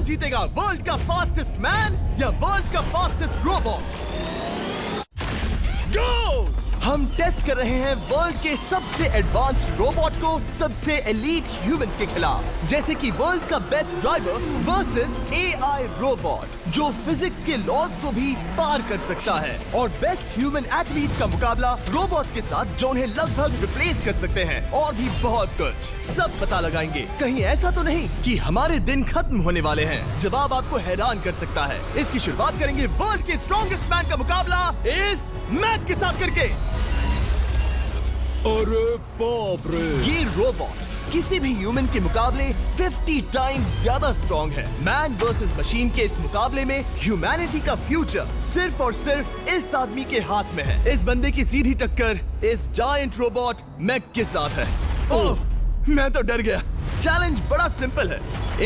कौन जीतेगा, वर्ल्ड का फास्टेस्ट मैन या वर्ल्ड का फास्टेस्ट रोबोट? गो! हम टेस्ट कर रहे हैं वर्ल्ड के सबसे एडवांस्ड रोबोट को सबसे एलीट ह्यूमंस के खिलाफ, जैसे कि वर्ल्ड का best driver versus AI robot जो फिजिक्स के लॉज को भी पार कर सकता है, और बेस्ट ह्यूमन एथलीट का मुकाबला रोबोट्स के साथ जो उन्हें लगभग रिप्लेस कर सकते हैं, और भी बहुत कुछ। सब पता लगाएंगे। कहीं ऐसा तो नहीं कि हमारे दिन खत्म होने वाले हैं? जवाब आपको हैरान कर सकता है। इसकी शुरुआत करेंगे वर्ल्ड के स्ट्रॉन्गेस्ट मैन का मुकाबला इस मैक के साथ करके। अरे बाप रे! ये रोबोट किसी भी ह्यूमन के मुकाबले 50 टाइम्स ज्यादा स्ट्रॉन्ग है। मैन वर्सेस मशीन के इस मुकाबले में ह्यूमैनिटी का फ्यूचर सिर्फ और सिर्फ इस आदमी के हाथ में है। इस बंदे की सीधी टक्कर इस जायंट रोबोट मैक के साथ है। ओह, मैं तो डर गया। चैलेंज बड़ा सिंपल है।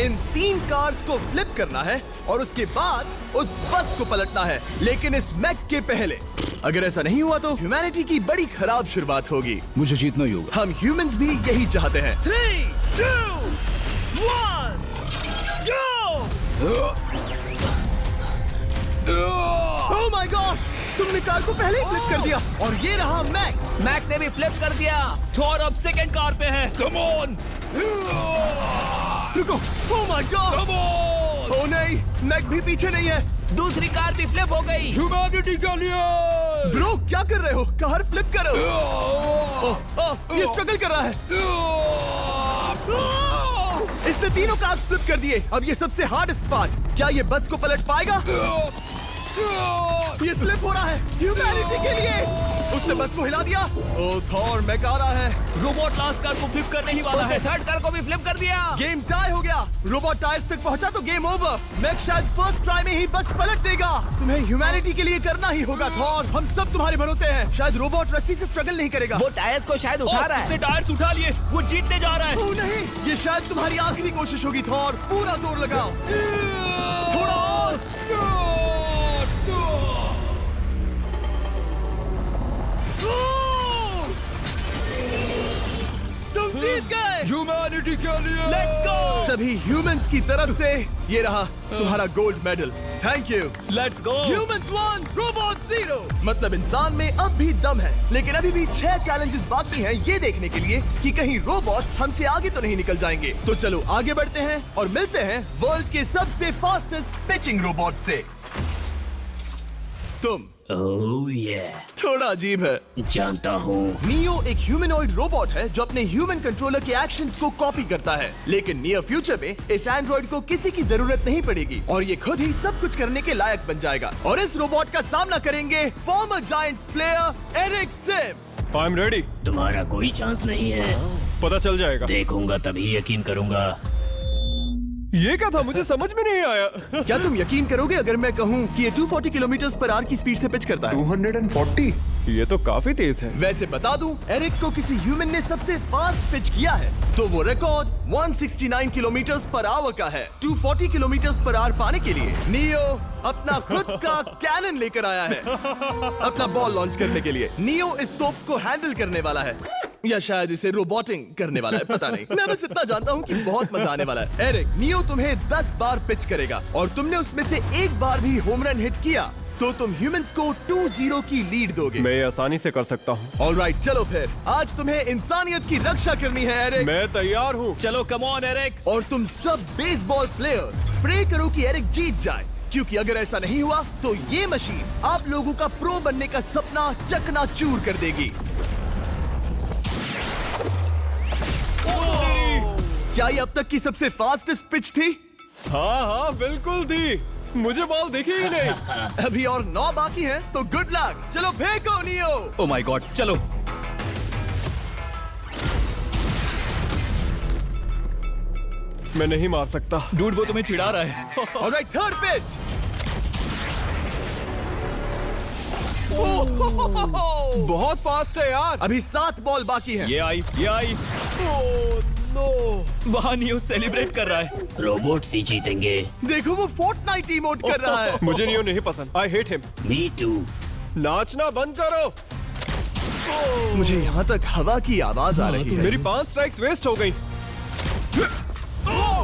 इन 3 कार्स को फ्लिप करना है और उसके बाद उस बस को पलटना है, लेकिन इस मैक के पहले। अगर ऐसा नहीं हुआ तो ह्यूमैनिटी की बड़ी खराब शुरुआत होगी। मुझे जीतना ही होगा। हम ह्यूमंस भी यही चाहते हैं। 3, 2, 1, go! Oh my gosh! तुमने कार को पहले ही फ्लिप कर दिया, और ये रहा मैक। मैक ने भी फ्लिप कर दिया। थॉर अब सेकंड कार पे है। Come on! रुको! Oh my God! Come on! Oh नहीं, मैक भी पीछे नहीं है। दूसरी कार भी फ्लिप हो गई। ह्यूमैनिटी के लिए! ब्रो, क्या कर रहे हो? कार फ्लिप करो। ये स्ट्रगल कर रहा है। इसने तीनों कार फ्लिप कर दिए। अब ये सबसे हार्डेस्ट पार्ट, क्या ये बस को पलट पाएगा? ये स्लिप हो रहा है ह्यूमैनिटी के लिए। उसने बस को हिला दिया। ओह थॉर, मैक आ रहा है। रोबोट लास्ट कार को फ्लिप करने ही वाला है। थर्ड कार को भी फ्लिप कर दिया। गेम टाई हो गया। रोबोट टायर्स तक पहुंचा तो गेम ओवर। मैक शायद फर्स्ट ट्राई में ही बस पलट देगा। तुम्हें ह्यूमैनिटी के लिए करना ही होगा थॉर। हम सब तुम्हारे भरोसे हैं। शायद रोबोट रस्सी से स्ट्रगल नहीं करेगा। वो टायर्स को शायद उठा रहा है। उसने टायर्स उठा लिए। वो जीतने जा रहा है। ओह नहीं, ये शायद तुम्हारी आखिरी कोशिश होगी थॉर। पूरा जोर लगाओ। थोड़ा और। तुम जीत गए। ह्यूमैनिटी के लिए! Let's go! सभी ह्यूमंस की तरफ से ये रहा तुम्हारा gold medal. Thank you. Let's go! Humans 1, robot 0। मतलब इंसान में अब भी दम है, लेकिन अभी भी 6 चैलेंजेस बाकी हैं ये देखने के लिए कि कहीं रोबोट्स हमसे आगे तो नहीं निकल जाएंगे। तो चलो आगे बढ़ते हैं और मिलते हैं वर्ल्ड के सबसे फास्टेस्ट पिचिंग रोबोट से। तुम ओह ये थोड़ा अजीब है। जानता हूँ। नियो एक ह्यूमनॉइड रोबोट है जो अपने ह्यूमन कंट्रोलर के एक्शंस को कॉपी करता है, लेकिन नियर फ्यूचर में इस एंड्रॉइड को किसी की जरूरत नहीं पड़ेगी और ये खुद ही सब कुछ करने के लायक बन जाएगा। और इस रोबोट का सामना करेंगे former Giants player Eric Sim. I am ready. तुम्हारा कोई चांस नहीं है। पता चल जाएगा। देखूंगा तभी यकीन करूंगा। ये क्या था? मुझे समझ में नहीं आया। क्या तुम यकीन करोगे अगर मैं कहूँ कि ये 240 किलोमीटर/आवर की स्पीड से पिच करता है? 240? ये तो काफी तेज है। वैसे बता दूं, एरिक को किसी ह्यूमन ने सबसे फास्ट पिच किया है तो वो रिकॉर्ड 169 किलोमीटर/आवर का है। 240 किलोमीटर/आवर पाने के लिए नियो अपना खुद का कैनन लेकर आया है अपना बॉल लॉन्च करने के लिए। नियो इस तोप को हैंडल करने वाला है, या शायद इसे रोबोटिंग करने वाला है, पता नहीं। मैं बस इतना जानता हूँ कि बहुत मजा आने वाला है। एरिक, नियो तुम्हें 10 बार पिच करेगा और तुमने उसमें से एक बार भी होम रन हिट किया तो तुम ह्यूमंस को 2-0 की लीड दोगे। मैं ये आसानी से कर सकता हूँ। ऑलराइट, चलो फिर आज तुम्हें इंसानियत की रक्षा करनी है एरिक। मैं तैयार हूँ। चलो कम ऑन एरिक। और तुम सब बेसबॉल प्लेयर्स प्रे करो कि एरिक जीत जाए, क्योंकि अगर ऐसा नहीं हुआ तो ये मशीन आप लोगों का प्रो बनने का सपना चकनाचूर कर देगी। क्या ये अब तक की सबसे फास्टेस्ट पिच थी? हाँ बिल्कुल थी। मुझे बॉल दिखी ही नहीं। अभी और 9 बाकी हैं, तो गुड लक। चलो फेंको नियो। ओह माय गॉड, चलो। मैं नहीं मार सकता। डूड, वो तुम्हें चिढ़ा रहा है। Alright, third pitch. बहुत फास्ट है यार। अभी 7 बॉल बाकी हैं। ये आई। Oh no! वहाँ नियो सेलिब्रेट कर रहा है। रोबोट्स ही जीतेंगे। देखो वो फोर्टनाइट इमोट कर रहा है। मुझे नियो नहीं पसंद। I hate him. Me too. नाचना बंद करो। मुझे यहाँ तक हवा की आवाज आ रही है। मेरी 5 स्ट्राइक्स वेस्ट हो गई।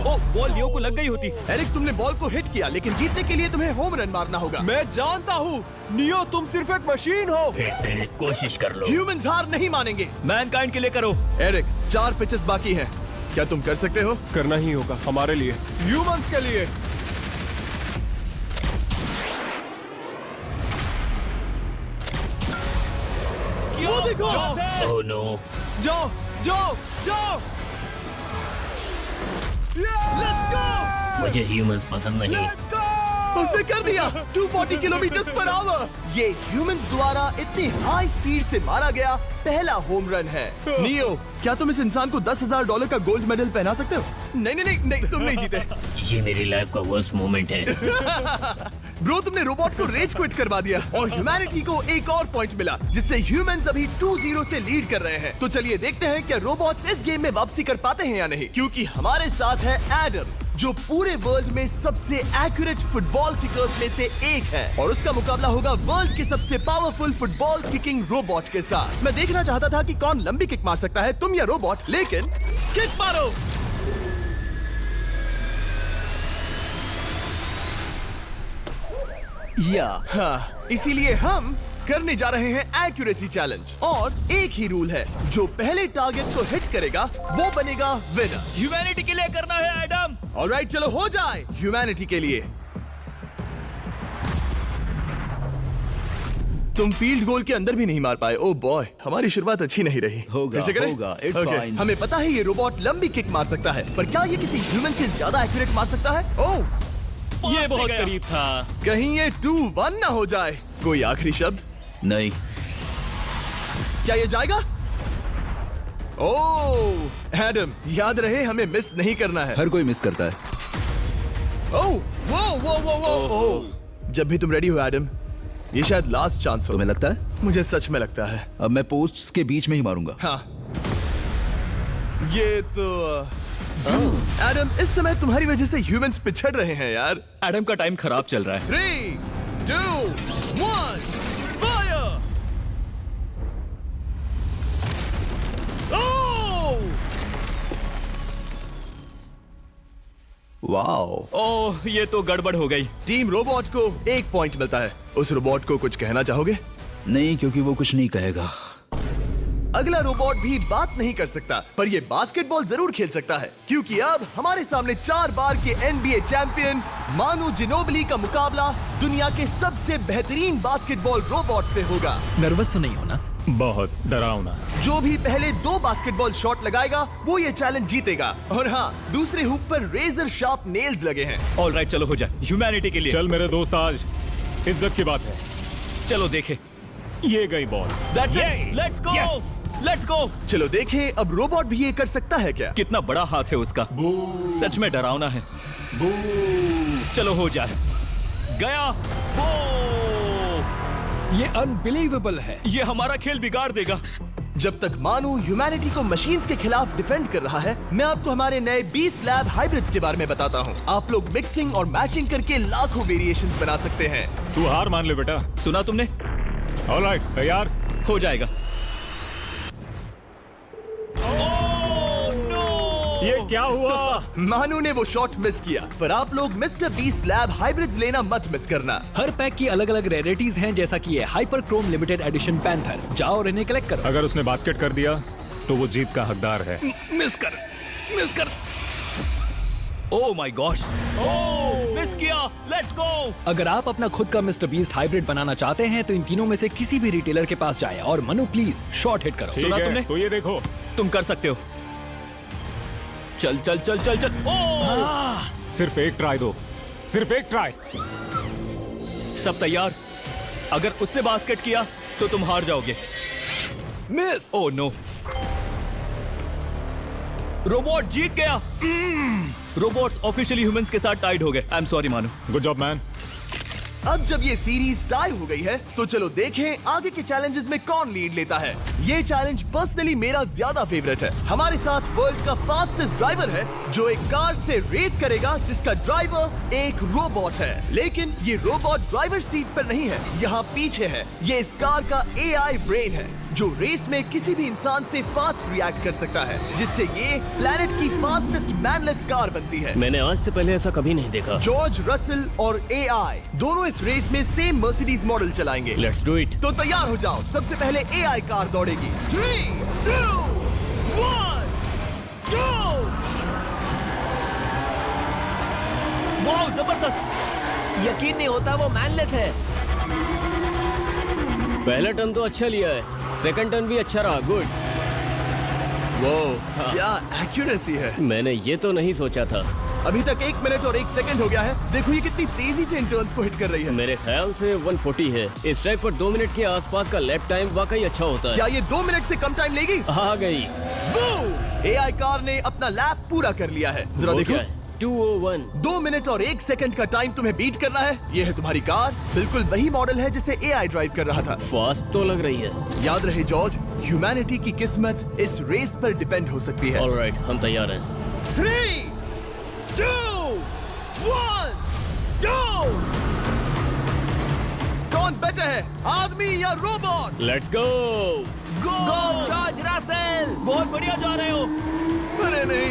ओ, बॉल लियो को लग गई होती। एरिक, तुमने बॉल को हिट किया, लेकिन जीतने के लिए तुम्हें होम रन मारना होगा। मैं जानता हूँ नियो, तुम सिर्फ एक मशीन हो। फिर से कोशिश कर लो। ह्यूमंस हार नहीं मानेंगे। मैनकाइंड के लिए करो। एरिक, 4 पिचेस बाकी हैं। क्या तुम कर सकते हो? करना ही होगा हमारे लिए, ह्यूमंस के लिए। वो देखो। Oh no. जाओ जाओ जाओ। Let's go. मुझे ह्यूमंस पसंद नहीं। उसने कर दिया 240 किलोमीटर पर आवर। ये ह्यूमंस द्वारा इतनी हाई स्पीड से मारा गया पहला होम रन है। नियो, क्या तुम इस इंसान को $10,000 का गोल्ड मेडल पहना सकते हो? नहीं नहीं नहीं, नहीं तुम नहीं जीते। ये मेरी लाइफ का वर्स्ट मोमेंट है। ब्रो, तुमने रोबोट को रेज क्विट करवा दिया और ह्यूमैनिटी को एक और पॉइंट मिला, जिससे ह्यूमंस अभी 2-0 से लीड कर रहे हैं। तो चलिए देखते हैं क्या रोबोट्स इस गेम में वापसी कर पाते हैं या नहीं, क्योंकि हमारे साथ है एडम, जो पूरे वर्ल्ड में सबसे एक्यूरेट फुटबॉल किकर्स में से एक है, और उसका मुकाबला होगा वर्ल्ड के सबसे पावरफुल फुटबॉल किकिंग रोबोट के साथ। मैं देखना चाहता था कि कौन लंबी किक मार सकता है, तुम या रोबोट, लेकिन किक मारो। हाँ, इसीलिए हम करने जा रहे हैं एक्यूरेसी चैलेंज, और एक ही रूल है, जो पहले टारगेट को हिट करेगा वो बनेगा विनर। ह्यूमैनिटी के लिए करना है एडम। ऑलराइट, चलो हो जाए ह्यूमैनिटी के लिए। तुम फील्ड गोल के अंदर भी नहीं मार पाए। ओह बॉय, हमारी शुरुआत अच्छी नहीं रही। होगा, फिर से करें? होगा, it's Okay, fine. हमें पता है ये रोबोट लंबी किक मार सकता है, पर क्या ये किसी ह्यूमन से ज्यादा एक्यूरेट मार सकता है? ओह, ये बहुत करीब था। कहीं ये 2-1 ना हो जाए। कोई आखिरी शब्द? नहीं। क्या ये जाएगा? ओह एडम, याद रहे हमें मिस नहीं करना है। हर कोई मिस करता है। ओह वो वो वो वो ओह। जब भी तुम रेडी हो एडम, ये शायद लास्ट चांस हो। तुम्हें लगता है? मुझे सच में लगता है। अब मैं पोस्ट्स के बीच में ही मारूंगा। हाँ, ये तो एडम, इस समय तुम्हारी वजह से ह्यूमंस पिछड़ रहे हैं यार। एडम का टाइम खराब चल रहा है। 3, 2, 1, फायर! वाओ। ओह, ये तो गड़बड़ हो गई। टीम रोबोट को 1 पॉइंट मिलता है। उस रोबोट को कुछ कहना चाहोगे? नहीं, क्योंकि वो कुछ नहीं कहेगा। अगला रोबोट भी बात नहीं कर सकता, पर ये बास्केटबॉल जरूर खेल सकता है, क्योंकि अब हमारे सामने 4 बार के NBA चैंपियन मानु जिनोबिली का मुकाबला दुनिया के सबसे बेहतरीन बास्केटबॉल रोबोट से होगा। नर्वस तो नहीं होना? बहुत डरावना। जो भी पहले 2 बास्केटबॉल शॉट लगाएगा वो ये चैलेंज जीतेगा। और हाँ, दूसरे हुप पर रेजर शार्प नेल्स लगे हैं। ऑलराइट, चलो हो जाए ह्यूमैनिटी के लिए। चल मेरे दोस्त, आज इज्जत की बात है। चलो देखे। ये गई ball. That's it. Let's go. Yes. Let's go. चलो देखें अब रोबोट भी ये कर सकता है क्या? कितना बड़ा हाथ है उसका। सच में डरावना है। चलो हो जाए। गया। ये अनबिलीवेबल है। ये हमारा खेल बिगाड़ देगा। जब तक मानु ह्यूमैनिटी को मशीन्स के खिलाफ डिफेंड कर रहा है, मैं आपको हमारे नए 20 लैब हाइब्रिड्स के बारे में बताता हूँ। आप लोग मिक्सिंग और मैचिंग करके लाखों वेरिएशंस बना सकते हैं। तू हार मान ले बेटा। सुना तुमने? ऑलराइट, तैयार? हो जाएगा। ये क्या हुआ? मानु ने वो शॉट मिस किया, पर आप लोग मिस्टर 20 लैब हाइब्रिड्स लेना मत मिस करना। हर पैक की अलग अलग रेयरिटीज हैं, जैसा कि ये hyper Chrome limited edition panther. जाओ और इन्हें कलेक्ट करो। अगर उसने बास्केट कर दिया तो वो जीत का हकदार है। मिस कर। Oh my gosh. Oh, miss किया। Let's go. अगर आप अपना खुद का मिस्टर बीस्ट हाइब्रिड बनाना चाहते हैं तो इन तीनों में से किसी भी रिटेलर के पास जाएं और मनु प्लीज शॉट हिट करो। ठीक सुना है, तुमने? तो ये देखो। तुम कर सकते हो। चल चल चल चल चल। ओह, सिर्फ एक ट्राई दो, सिर्फ एक ट्राई। सब तैयार? अगर उसने बास्केट किया तो तुम हार जाओगे। मिस। ओह नो, रोबोट जीत गया। रोबोट्स ऑफिशियली ह्यूमंस के साथ टाइड हो गए। आई एम सॉरी मानु। Good job man. अब जब ये सीरीज टाई हो गई है, तो चलो देखें आगे के चैलेंजेस में कौन लीड लेता है। ये चैलेंज पर्सनली मेरा ज्यादा फेवरेट है। हमारे साथ वर्ल्ड का फास्टेस्ट ड्राइवर है, जो एक कार से रेस करेगा जिसका ड्राइवर एक रोबोट है। लेकिन ये रोबोट ड्राइवर सीट पर नहीं है, यहाँ पीछे है। ये इस कार का AI ब्रेन है। जो रेस में किसी भी इंसान से फास्ट रिएक्ट कर सकता है, जिससे ये प्लेनेट की फास्टेस्ट मैनलेस कार बनती है। मैंने आज से पहले ऐसा कभी नहीं देखा। जॉर्ज रसल और एआई दोनों इस रेस में सेम मर्सिडीज मॉडल चलाएंगे। Let's do it. तो तैयार हो जाओ, सबसे पहले एआई कार दौड़ेगी। 3, 2, 1, go! वाह जबरदस्त, यकीन नहीं होता वो मैनलेस है। पहला टर्न तो अच्छा लिया है, सेकंड टर्न भी अच्छा रहा। गुड। वो क्या एक्यूरेसी है। मैंने ये तो नहीं सोचा था। अभी तक 1 मिनट और 1 सेकंड हो गया है। देखो ये कितनी तेजी से इन टर्न्स को हिट कर रही है। मेरे ख्याल से 140 है। इस ट्रैक पर 2 मिनट के आसपास का लैप टाइम वाकई अच्छा होता है। क्या ये 2 मिनट से कम टाइम लेगी? आ गई। एआई कार ने अपना लैप पूरा कर लिया है। जरा वो देखो, क्या है? 201। 2 मिनट और 1 सेकंड का टाइम तुम्हें बीट करना है। ये है तुम्हारी कार, बिल्कुल वही मॉडल है जिसे एआई ड्राइव कर रहा था। फास्ट तो लग रही है। याद रहे जॉर्ज, ह्यूमैनिटी की किस्मत इस रेस पर डिपेंड हो सकती है। ऑलराइट, हम तैयार हैं। 3, 2, 1, go! कौन बेटर है, आदमी या robot? Let's go. Go George Russell, बहुत बढ़िया जा रहे हो। अरे नहीं,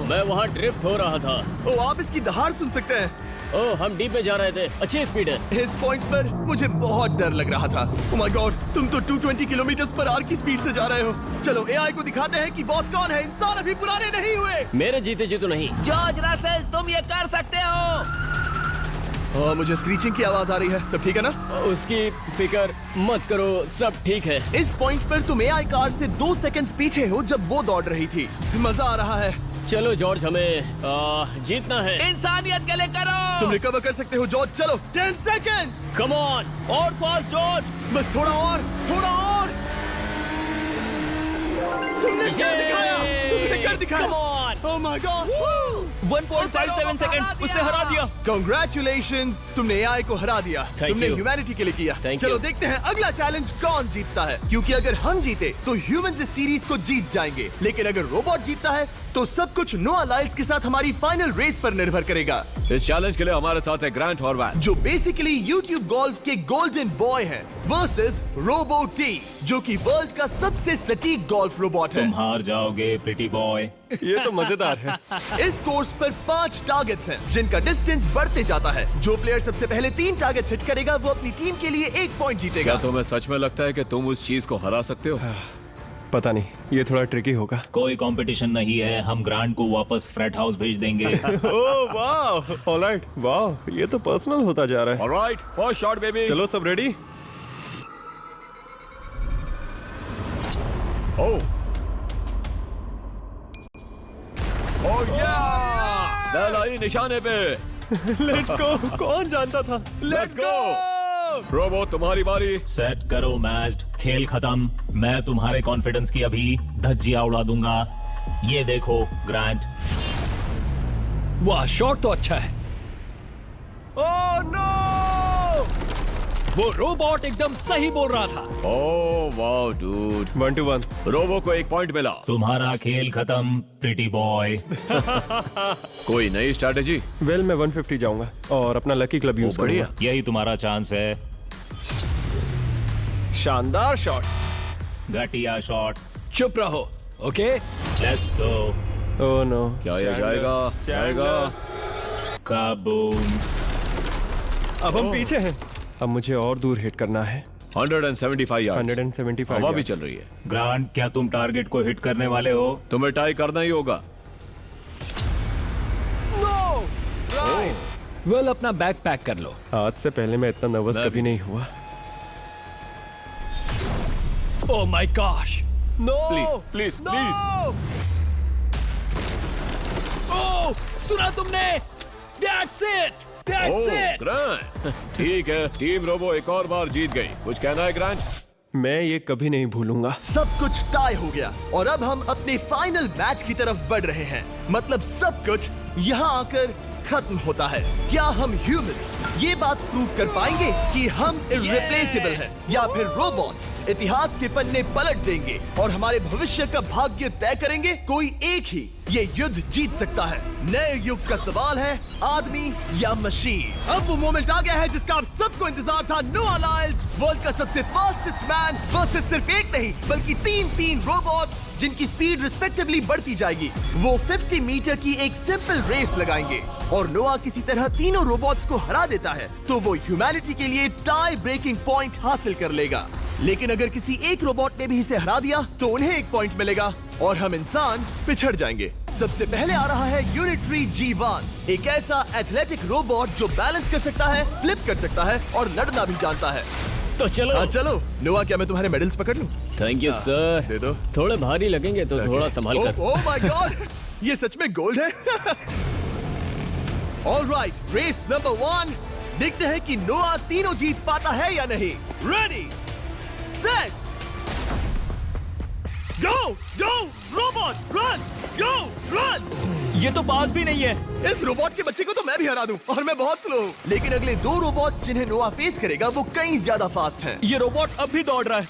मैं वहाँ ड्रिफ्ट हो रहा था। ओ आप इसकी दहाड़ सुन सकते हैं। ओह, हम डीप में जा रहे थे। अच्छी स्पीड है। इस पॉइंट पर मुझे बहुत डर लग रहा था। ओह माय गॉड, तुम तो 220 किलोमीटर पर आवर की स्पीड से जा रहे हो। चलो एआई को दिखाते हैं कि बॉस कौन है। इंसान अभी पुराने नहीं हुए। मेरे जीते जी तो नहीं। जॉर्ज रसल, तुम ये कर सकते हो। मुझे स्क्रीचिंग की आवाज आ रही है। सब ठीक है ना? उसकी फिक्र मत करो, सब ठीक है। इस पॉइंट पर तुम एआई कार से 2 सेकंड्स पीछे हो जब वो दौड़ रही थी। मजा आ रहा है। चलो जॉर्ज, हमें जीतना है। इंसानियत के लिए करो। तुम रिकवर कर सकते हो जॉर्ज। चलो 10 सेकंड्स। कम ऑन, और फास्ट जॉर्ज। बस थोड़ा और, थोड़ा और। तुमने कर दिखाया, तुमने कर दिखाया। Come on. Oh my God. 1.57 seconds, उसने हरा दिया। Congratulations, तुमने एआई को हरा दिया। Thank तुमने you. ह्यूमैनिटी के लिए किया। Thank चलो you. देखते हैं अगला चैलेंज कौन जीतता है। क्योंकि अगर हम जीते तो ह्यूमंस इस सीरीज को जीत जाएंगे, लेकिन अगर रोबोट जीतता है तो सब कुछ नोआ लाइल्स के साथ हमारी फाइनल रेस पर निर्भर करेगा। इस चैलेंज के लिए हमारे साथ है ग्रांट हॉर्वैट, जो बेसिकली YouTube गोल्फ के गोल्डन बॉय हैं, वर्सेस रोबो टी, जो कि वर्ल्ड का सबसे सटीक गोल्फ रोबोट है। तुम हार जाओगे प्रिटी बॉय। ये तो मजेदार है। इस कोर्स पर 5 टारगेट्स हैं, जिनका डिस्टेंस बढ़ते जाता है। जो प्लेयर सबसे पहले 3 टारगेट्स हिट करेगा वो अपनी टीम के लिए 1 पॉइंट जीतेगा। क्या तुम्हें सच में लगता है कि तुम उस चीज को हरा सकते हो? पता नहीं, ये थोड़ा ट्रिकी होगा। कोई कंपटीशन नहीं है, हम ग्रांट को वापस फ्रेट हाउस भेज देंगे। ओह वाह, ऑलराइट, वाह, ये तो पर्सनल होता जा रहा है। Alright, first shot baby. चलो सब रेडी? ओह या, बैल आई निशाने पे। Let's go. कौन जानता था? Let's go. रोबो, तुम्हारी बारी। सेट करो मैच, खेल खत्म। मैं तुम्हारे कॉन्फिडेंस की अभी धज्जियां उड़ा दूंगा। ये देखो ग्रांट। वाह, शॉट तो अच्छा है। Oh no! वो रोबोट एकदम सही बोल रहा था। Oh wow dude, 1 to 1। Robo को 1 पॉइंट मिला। तुम्हारा खेल खत्म प्रिटी बॉय। कोई नई स्ट्रैटेजी? वेल, मैं 150 जाऊंगा और अपना लकी क्लब यूज बढ़िया। करूंगा। यही तुम्हारा चांस है। शानदार शॉट। घटिया शॉट। चुप रहो, okay? Let's go. Oh no. क्या ये जाएगा? जाएगा। काबूम। अब हम पीछे हैं। अब मुझे और दूर हिट करना है। 175 यार्ड्स। 175 हवा भी yards। चल रही है। ग्रांट, क्या तुम टारगेट को हिट करने वाले हो? तुम्हें टाई करना ही होगा। वेल, अपना बैग पैक कर लो। आज से पहले मैं इतना नर्वस मैं कभी नहीं हुआ। Oh my gosh. No! Please please please. Oh, सुना तुमने? That's it! That's oh it! Grant, ठीक है, टीम रोबो एक और बार जीत गई। कुछ कहना है ग्रांट? मैं ये कभी नहीं भूलूंगा। सब कुछ टाई हो गया और अब हम अपने फाइनल मैच की तरफ बढ़ रहे हैं। मतलब सब कुछ यहाँ आकर खत्म होता है। क्या हम ह्यूमंस ये बात प्रूव कर पाएंगे कि हम इररिप्लेसेबल हैं, या फिर रोबोट्स इतिहास के पन्ने पलट देंगे और हमारे भविष्य का भाग्य तय करेंगे? कोई एक ही ये युद्ध जीत सकता है। नए युग का सवाल है आदमी या मशीन। अब वो मोमेंट आ गया है जिसका आप सबको इंतजार था। नोआ लाइल्स वर्ल्ड का सबसे फास्टेस्ट मैन वर्सेस सिर्फ एक नहीं बल्कि तीन रोबोट्स जिनकी स्पीड रिस्पेक्टिवली बढ़ती जाएगी। वो 50 मीटर की एक सिंपल रेस लगाएंगे और नोआ किसी तरह तीनों रोबोट्स को हरा देता है तो वो ह्यूमैनिटी के लिए टाई ब्रेकिंग पॉइंट हासिल कर लेगा। लेकिन अगर किसी एक रोबोट ने भी इसे हरा दिया तो उन्हें एक पॉइंट मिलेगा और हम इंसान पिछड़ जाएंगे। सबसे पहले आ रहा है यूनिट्री G1, एक ऐसा एथलेटिक रोबोट जो बैलेंस कर सकता है, फ्लिप कर सकता है और लड़ना भी जानता है। तो चलो। हाँ चलो। नोआ, क्या मैं तुम्हारे मेडल्स पकड़ लूं? Thank you sir. दे दो। थोड़े भारी लगेंगे तो थोड़ा संभाल कर। ओह माय गॉड, ये सच में गोल्ड है। Alright, race number 1। देखते हैं कि नोआ तीनों जीत पाता है या नहीं। रेडी, सेट, गो गो रोबोट, रन, गो रन। ये तो पास भी नहीं है। इस रोबोट के बच्चे को तो मैं भी हरा दूं और मैं बहुत स्लो हूं। लेकिन अगले 2 रोबोट्स जिन्हें नोआ फेस करेगा वो कई ज्यादा फास्ट हैं। ये रोबोट अब भी दौड़ रहा है।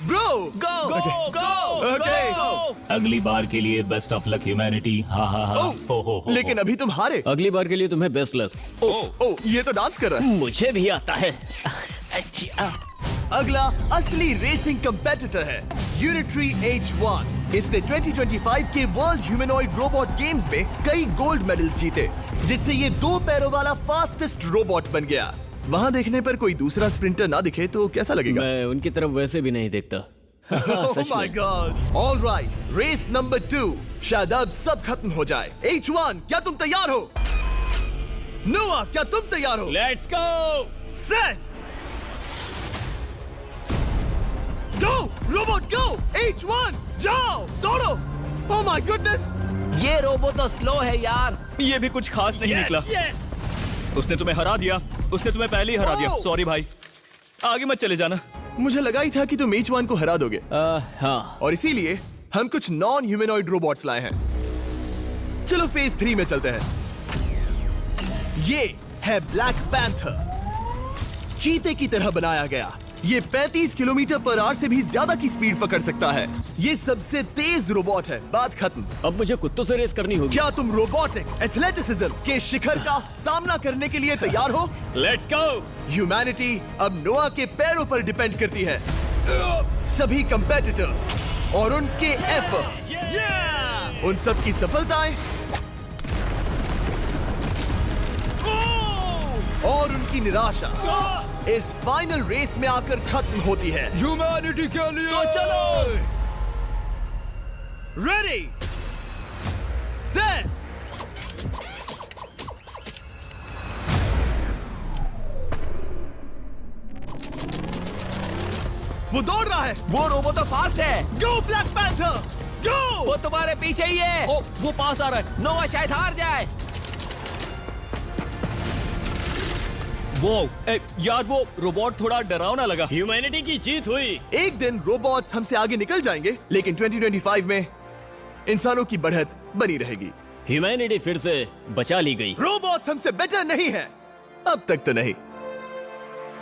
ब्रो, गो गो गो गो। अगली बार के लिए बेस्ट ऑफ लक ह्यूमैनिटी। हाँ हाँ हाँ। हो। लेकिन अभी तुम हारे। अगली बार के लिए तुम्हें बेस्ट लक। ओ, ये तो डांस कर रहा है। मुझे भी आता है। अगला असली रेसिंग कंपेटिटर है यूनिट्री H1। इसने 2025 के वर्ल्ड ह्यूमनॉइड रोबोट गेम्स में कई गोल्ड मेडल्स जीते, जिससे ये 2 पैरों वाला फास्टेस्ट रोबोट बन गया। वहाँ देखने पर कोई दूसरा स्प्रिंटर ना दिखे तो कैसा लगेगा? मैं उनकी तरफ वैसे भी नहीं देखता। Oh my God! All right, race number 2। शायद अब सब खत्म हो जाए। H1, क्या तुम तैयार हो? नोआ, क्या तुम तैयार हो? Let's go. Set, go robot go. H1, जाओ, दौड़ो। Oh my goodness! ये रोबो तो स्लो है यार। ये भी कुछ खास नहीं निकला। उसने तुम्हें हरा दिया। उसने तुम्हें पहले ही हरा दिया। सॉरी भाई, आगे मत चले जाना। मुझे लगा ही था कि तुम H1 को हरा दोगे हाँ। और इसीलिए हम कुछ नॉन ह्यूमनॉइड रोबोट्स लाए हैं। चलो फेज 3 में चलते हैं। ये है ब्लैक पैंथर, चीते की तरह बनाया गया। ये 35 किलोमीटर पर आवर से भी ज्यादा की स्पीड पकड़ सकता है। ये सबसे तेज रोबोट है। बात खत्म। अब मुझे कुत्तों से रेस करनी होगी। क्या तुम रोबोटिक एथलेटिसिज्म के शिखर का सामना करने के लिए तैयार हो? Let's go. ह्यूमैनिटी अब नोआ के पैरों पर डिपेंड करती है। सभी कंपेटिटर्स और उनके एफर्ट्स, उन सब की सफलताएं और उनकी निराशा इस फाइनल रेस में आकर खत्म होती है। ह्यूमैनिटी के लिए तो चलो, रेडी, सेट, वो दौड़ रहा है। वो रोबो तो फास्ट है। गो ब्लैक पैंथर, गो। वो तुम्हारे पीछे ही है। ओ, वो पास आ रहा है। नोआ शायद हार जाए। वो यार, वो रोबोट थोड़ा डरावना लगा। ह्यूमैनिटी की जीत हुई। एक दिन रोबोट्स हमसे आगे निकल जाएंगे, लेकिन 2025 में इंसानों की बढ़त बनी रहेगी। ह्यूमैनिटी फिर से बचा ली गई। रोबोट्स हमसे बेटर नहीं है, अब तक तो नहीं।